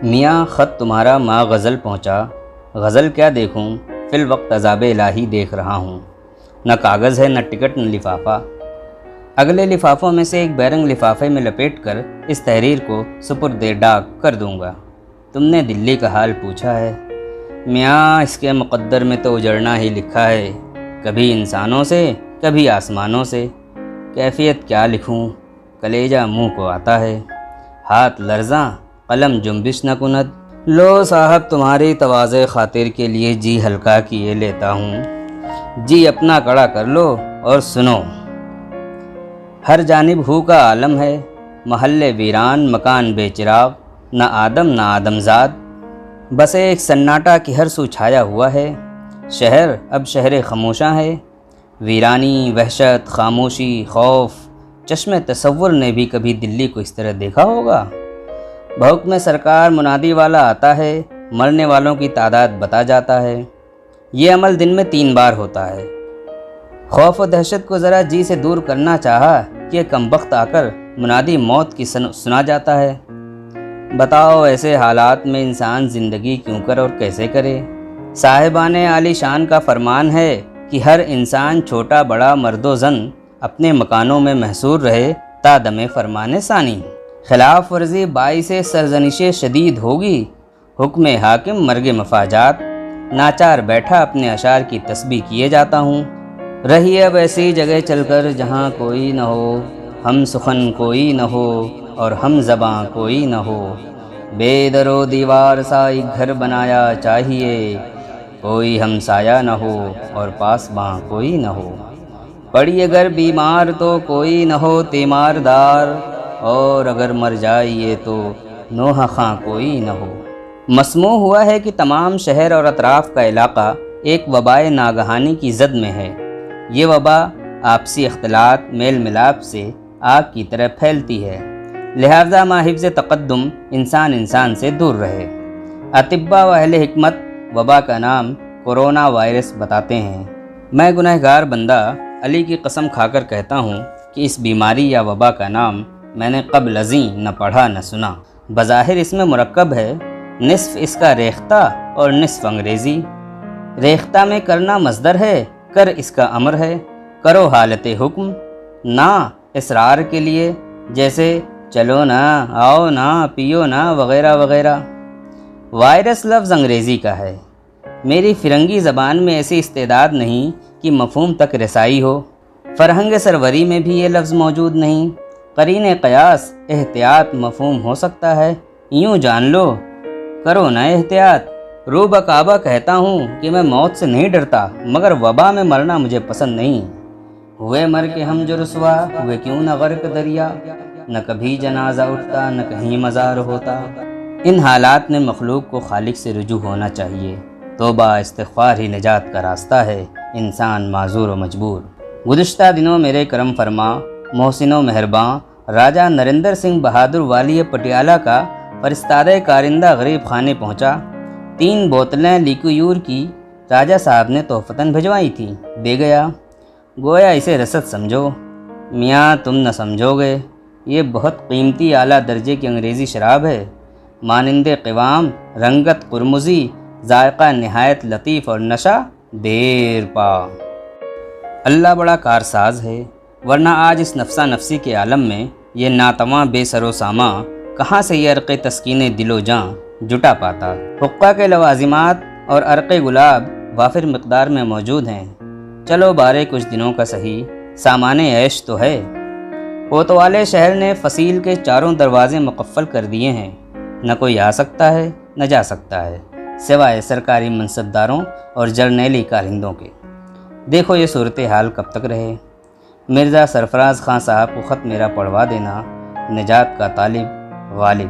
میاں خط تمہارا ماں غزل پہنچا، غزل کیا دیکھوں فی الوقت عذاب الہی دیکھ رہا ہوں۔ نہ کاغذ ہے نہ ٹکٹ نہ لفافہ۔ اگلے لفافوں میں سے ایک بیرنگ لفافے میں لپیٹ کر اس تحریر کو سپرد ڈاک کر دوں گا۔ تم نے دلی کا حال پوچھا ہے، میاں اس کے مقدر میں تو اجڑنا ہی لکھا ہے، کبھی انسانوں سے کبھی آسمانوں سے۔ کیفیت کیا لکھوں، کلیجہ منہ کو آتا ہے، ہاتھ لرزاں قلم جنبش نہ کند۔ لو صاحب تمہاری تواضع خاطر کے لیے جی ہلکا کیے لیتا ہوں، جی اپنا کڑا کر لو اور سنو۔ ہر جانب ہو کا عالم ہے، محلے ویران مکان بے چراغ، نہ آدم نہ آدم زاد، بس ایک سناٹا کی ہر سو چھایا ہوا ہے۔ شہر اب شہر خاموشاں ہے، ویرانی وحشت خاموشی خوف۔ چشم تصور نے بھی کبھی دلی کو اس طرح دیکھا ہوگا؟ بحکم سرکار منادی والا آتا ہے، مرنے والوں کی تعداد بتا جاتا ہے۔ یہ عمل دن میں 3 بار ہوتا ہے۔ خوف و دہشت کو ذرا جی سے دور کرنا چاہا کہ کمبخت آ کر منادی موت کی سنا جاتا ہے۔ بتاؤ ایسے حالات میں انسان زندگی کیوں کر اور کیسے کرے؟ صاحبان عالی شان کا فرمان ہے کہ ہر انسان چھوٹا بڑا مرد و زن اپنے مکانوں میں محصور رہے تا دم فرمان ثانی۔ خلاف ورزی باعث سرزنش شدید ہوگی، حکم حاکم مرگ مفاجات۔ ناچار بیٹھا اپنے اشعار کی تسبیح کیے جاتا ہوں۔ رہی اب ایسی جگہ چل کر جہاں کوئی نہ ہو، ہم سخن کوئی نہ ہو اور ہم زباں کوئی نہ ہو۔ بے در و دیوار سا ایک گھر بنایا چاہیے، کوئی ہمسایہ نہ ہو اور پاسباں کوئی نہ ہو۔ پڑی اگر بیمار تو کوئی نہ ہو تیمار دار، اور اگر مر جائیے تو نوحہ خاں کوئی نہ ہو۔ مسموع ہوا ہے کہ تمام شہر اور اطراف کا علاقہ ایک وبائے ناگہانی کی زد میں ہے۔ یہ وبا آپسی اختلاط میل ملاپ سے آگ کی طرح پھیلتی ہے، لہذا ماحفظ تقدم انسان سے دور رہے۔ اطباء و اہل حکمت وبا کا نام کورونا وائرس بتاتے ہیں۔ میں گنہگار بندہ علی کی قسم کھا کر کہتا ہوں کہ اس بیماری یا وبا کا نام میں نے قبل ازیں نہ پڑھا نہ سنا۔ بظاہر اس میں مرکب ہے، نصف اس کا ریختہ اور نصف انگریزی۔ ریختہ میں کرنا مصدر ہے، کر اس کا امر ہے۔ کرو حالت حکم، نہ اصرار کے لیے، جیسے چلو نا آؤ نا پیو نا وغیرہ وغیرہ۔ وائرس لفظ انگریزی کا ہے، میری فرنگی زبان میں ایسی استعداد نہیں کہ مفہوم تک رسائی ہو۔ فرہنگ سروری میں بھی یہ لفظ موجود نہیں۔ قرین قیاس احتیاط مفہوم ہو سکتا ہے، یوں جان لو کرو نا احتیاط۔ رو بکعبہ کہتا ہوں کہ میں موت سے نہیں ڈرتا، مگر وبا میں مرنا مجھے پسند نہیں۔ ہوئے مر کے ہم جو رسوا ہوئے کیوں نہ غرق دریا، نہ کبھی جنازہ اٹھتا نہ کہیں مزار ہوتا۔ ان حالات میں مخلوق کو خالق سے رجوع ہونا چاہیے۔ توبہ استغفار ہی نجات کا راستہ ہے، انسان معذور و مجبور۔ گزشتہ دنوں میرے کرم فرما محسن و مہرباں راجہ نریندر سنگھ بہادر والی پٹیالہ کا فرستادہ کارندہ غریب خانے پہنچا۔ 3 بوتلیں لیکویور کی راجہ صاحب نے تحفتاً بھجوائی تھیں، دے گیا۔ گویا اسے رسد سمجھو، میاں تم نہ سمجھو گے، یہ بہت قیمتی اعلیٰ درجے کی انگریزی شراب ہے، مانند قوام رنگت قرمزی، ذائقہ نہایت لطیف اور نشہ دیر پا۔ اللہ بڑا کارساز ہے، ورنہ آج اس نفسا نفسی کے عالم میں یہ ناتواں بے سر و ساماں کہاں سے یہ عرق تسکین دل و جاں جٹا پاتا۔ حقہ کے لوازمات اور عرق گلاب وافر مقدار میں موجود ہیں، چلو بارے کچھ دنوں کا صحیح، سامان عیش تو ہے۔ کوتوالے شہر نے فصیل کے 4 دروازے مقفل کر دیے ہیں، نہ کوئی آ سکتا ہے نہ جا سکتا ہے، سوائے سرکاری منصبداروں اور جرنیلی کارندوں کے۔ دیکھو یہ صورتحال کب تک رہے۔ مرزا سرفراز خان صاحب کو خط میرا پڑھوا دینا، نجات کا طالب غالب۔